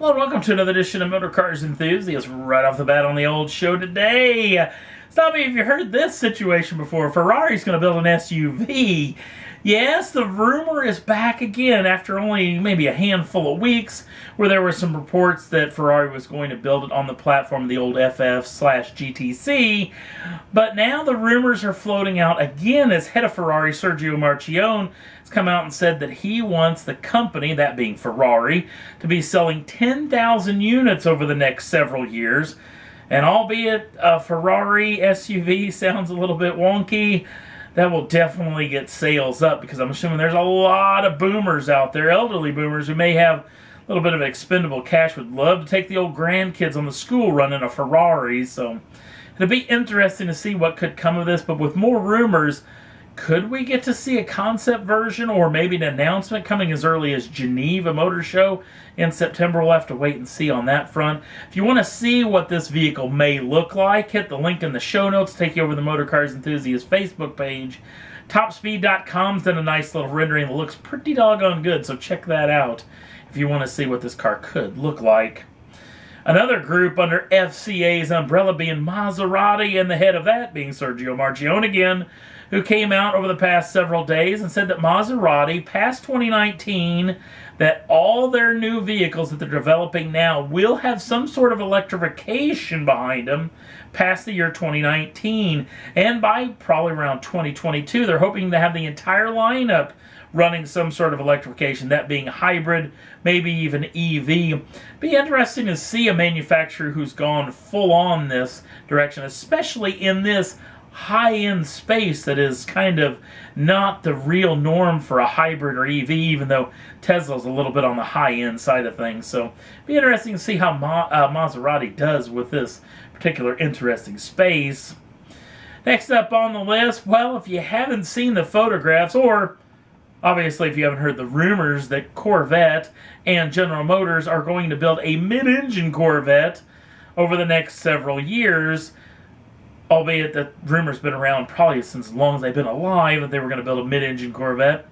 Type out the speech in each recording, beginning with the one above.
Hello and welcome to another edition of Motor Cars Enthusiasts. Right off the bat on the old show today. Stop me if you heard this situation before. Ferrari's going to build an SUV. Yes, the rumor is back again after only maybe a handful of weeks where there were some reports that Ferrari was going to build it on the platform of the old FF/GTC. But now the rumors are floating out again as head of Ferrari, Sergio Marchionne, has come out and said that he wants the company, that being Ferrari, to be selling 10,000 units over the next several years. And albeit a Ferrari SUV sounds a little bit wonky, that will definitely get sales up because I'm assuming there's a lot of boomers out there, elderly boomers, who may have a little bit of expendable cash, would love to take the old grandkids on the school run in a Ferrari. So it'll be interesting to see what could come of this. But with more rumors, could we get to see a concept version or maybe an announcement coming as early as Geneva Motor Show in September? We'll have to wait and see on that front. If you want to see what this vehicle may look like, hit the link in the show notes, take you over to the Motor Cars Enthusiast Facebook page. Topspeed.com's done a nice little rendering that looks pretty doggone good, so check that out if you want to see what this car could look like. Another group under FCA's umbrella being Maserati, and the head of that being Sergio Marchionne again, who came out over the past several days and said that Maserati, past 2019, that all their new vehicles that they're developing now will have some sort of electrification behind them past the year 2019. And by probably around 2022, they're hoping to have the entire lineup running some sort of electrification, that being hybrid, maybe even EV. Be interesting to see a manufacturer who's gone full on this direction, especially in this high-end space that is kind of not the real norm for a hybrid or EV, even though Tesla's a little bit on the high-end side of things. So be interesting to see how Maserati does with this particular interesting space. Next up on the list, well, if you haven't seen the photographs, or obviously if you haven't heard the rumors that Corvette and General Motors are going to build a mid-engine Corvette over the next several years, albeit that rumor's been around probably since as long as they've been alive that they were going to build a mid-engine Corvette.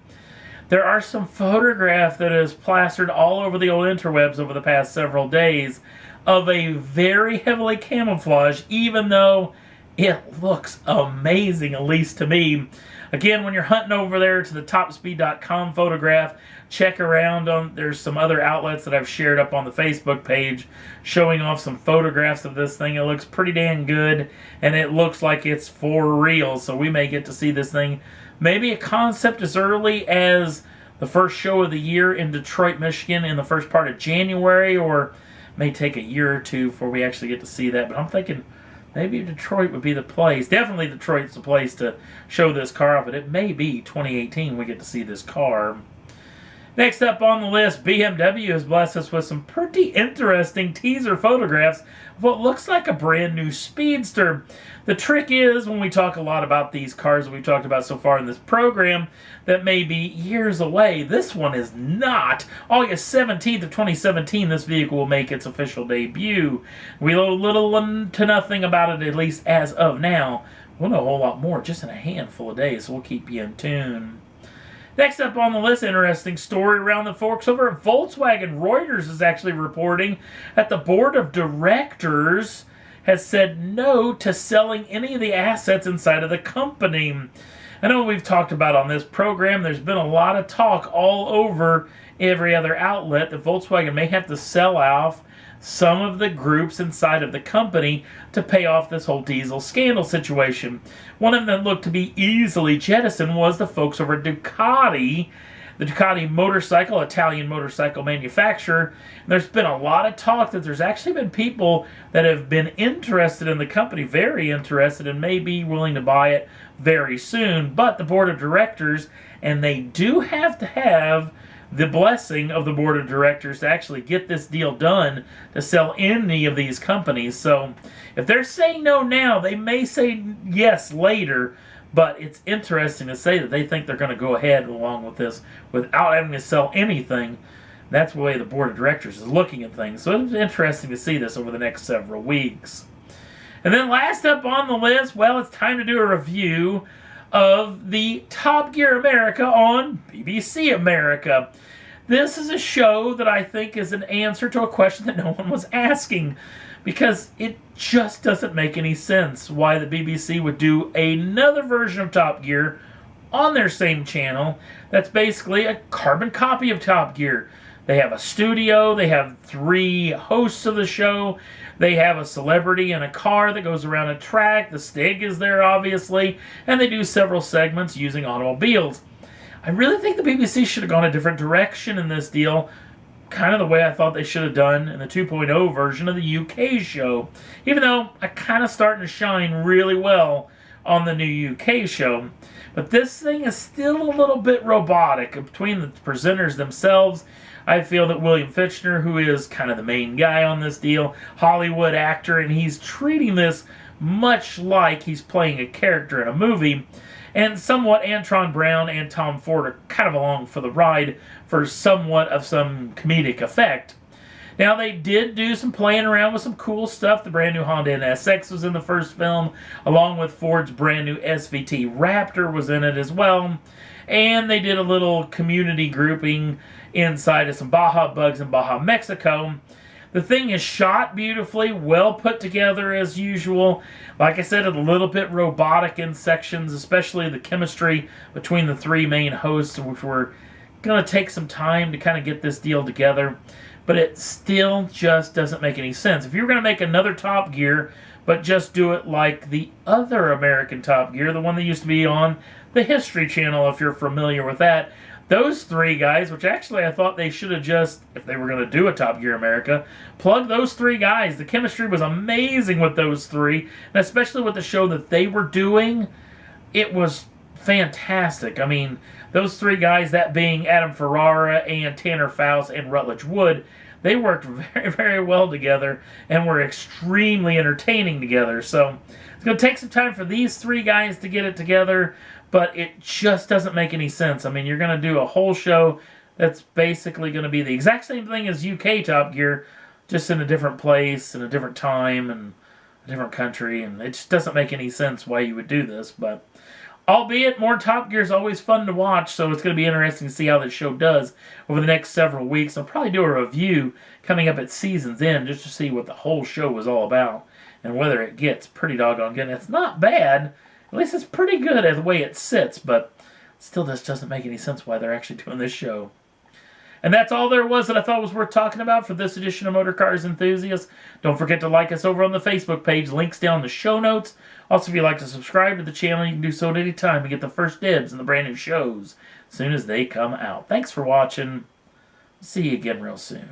There are some photographs that is plastered all over the old interwebs over the past several days of a very heavily camouflaged, even though it looks amazing, at least to me. Again, when you're hunting over there to the Topspeed.com photograph, check around on, there's some other outlets that I've shared up on the Facebook page showing off some photographs of this thing. It looks pretty dang good, and it looks like it's for real, so we may get to see this thing, maybe a concept as early as the first show of the year in Detroit, Michigan in the first part of January, or may take a year or two before we actually get to see that. But I'm thinking maybe Detroit would be the place. Definitely Detroit's the place to show this car off, but it may be 2018 we get to see this car. Next up on the list, BMW has blessed us with some pretty interesting teaser photographs of what looks like a brand new Speedster. The trick is, when we talk a lot about these cars that we've talked about so far in this program that may be years away, this one is not. August 17th of 2017, this vehicle will make its official debut. We know little to nothing about it, at least as of now. We'll know a whole lot more just in a handful of days, so we'll keep you in tune. Next up on the list, interesting story around the forks over at Volkswagen. Reuters is actually reporting that the board of directors has said no to selling any of the assets inside of the company. I know we've talked about on this program, there's been a lot of talk all over every other outlet that Volkswagen may have to sell off some of the groups inside of the company to pay off this whole diesel scandal situation. One of them that looked to be easily jettisoned was the folks over at Ducati, the Ducati motorcycle, Italian motorcycle manufacturer. And there's been a lot of talk that there's actually been people that have been interested in the company, very interested, and may be willing to buy it very soon. But the board of directors, and they do have to have the blessing of the board of directors to actually get this deal done to sell any of these companies. So if they're saying no now, they may say yes later, but it's interesting to say that they think they're going to go ahead along with this without having to sell anything. That's the way the board of directors is looking at things. So it's interesting to see this over the next several weeks. And then last up on the list, well, it's time to do a review of the Top Gear America on BBC America. This is a show that I think is an answer to a question that no one was asking, because it just doesn't make any sense why the BBC would do another version of Top Gear on their same channel that's basically a carbon copy of Top Gear. They have a studio, they have 3 hosts of the show, they have a celebrity in a car that goes around a track, the Stig is there obviously, and they do several segments using automobiles. I really think the BBC should have gone a different direction in this deal, kind of the way I thought they should have done in the 2.0 version of the UK show, even though I kind of starting to shine really well on the new UK show. But this thing is still a little bit robotic. Between the presenters themselves, I feel that William Fichtner, who is kind of the main guy on this deal, Hollywood actor, and he's treating this much like he's playing a character in a movie. And somewhat Antron Brown and Tom Ford are kind of along for the ride for somewhat of some comedic effect. Now, they did do some playing around with some cool stuff. The brand new Honda NSX was in the first film, along with Ford's brand new SVT Raptor was in it as well. And they did a little community grouping inside of some Baja Bugs in Baja, Mexico. The thing is shot beautifully, well put together as usual. Like I said, a little bit robotic in sections, especially the chemistry between the 3 main hosts, which were going to take some time to kind of get this deal together. But it still just doesn't make any sense. If you're going to make another Top Gear, but just do it like the other American Top Gear, the one that used to be on the History Channel, if you're familiar with that, those 3 guys, which actually I thought they should have just, if they were going to do a Top Gear America, plug those 3 guys. The chemistry was amazing with those 3, and especially with the show that they were doing, it was fantastic. I mean, those 3 guys, that being Adam Ferrara and Tanner Faust and Rutledge Wood, they worked very, very well together and were extremely entertaining together. So it's going to take some time for these 3 guys to get it together, but it just doesn't make any sense. I mean, you're going to do a whole show that's basically going to be the exact same thing as UK Top Gear, just in a different place, in a different time, and a different country, and it just doesn't make any sense why you would do this. But albeit, more Top Gear is always fun to watch, so it's going to be interesting to see how this show does over the next several weeks. I'll probably do a review coming up at season's end just to see what the whole show was all about and whether it gets pretty doggone good. And it's not bad. At least it's pretty good at the way it sits, but still just doesn't make any sense why they're actually doing this show. And that's all there was that I thought was worth talking about for this edition of Motor Cars Enthusiasts. Don't forget to like us over on the Facebook page. Links down in the show notes. Also, if you'd like to subscribe to the channel, you can do so at any time to get the first dibs on the brand new shows as soon as they come out. Thanks for watching. See you again real soon.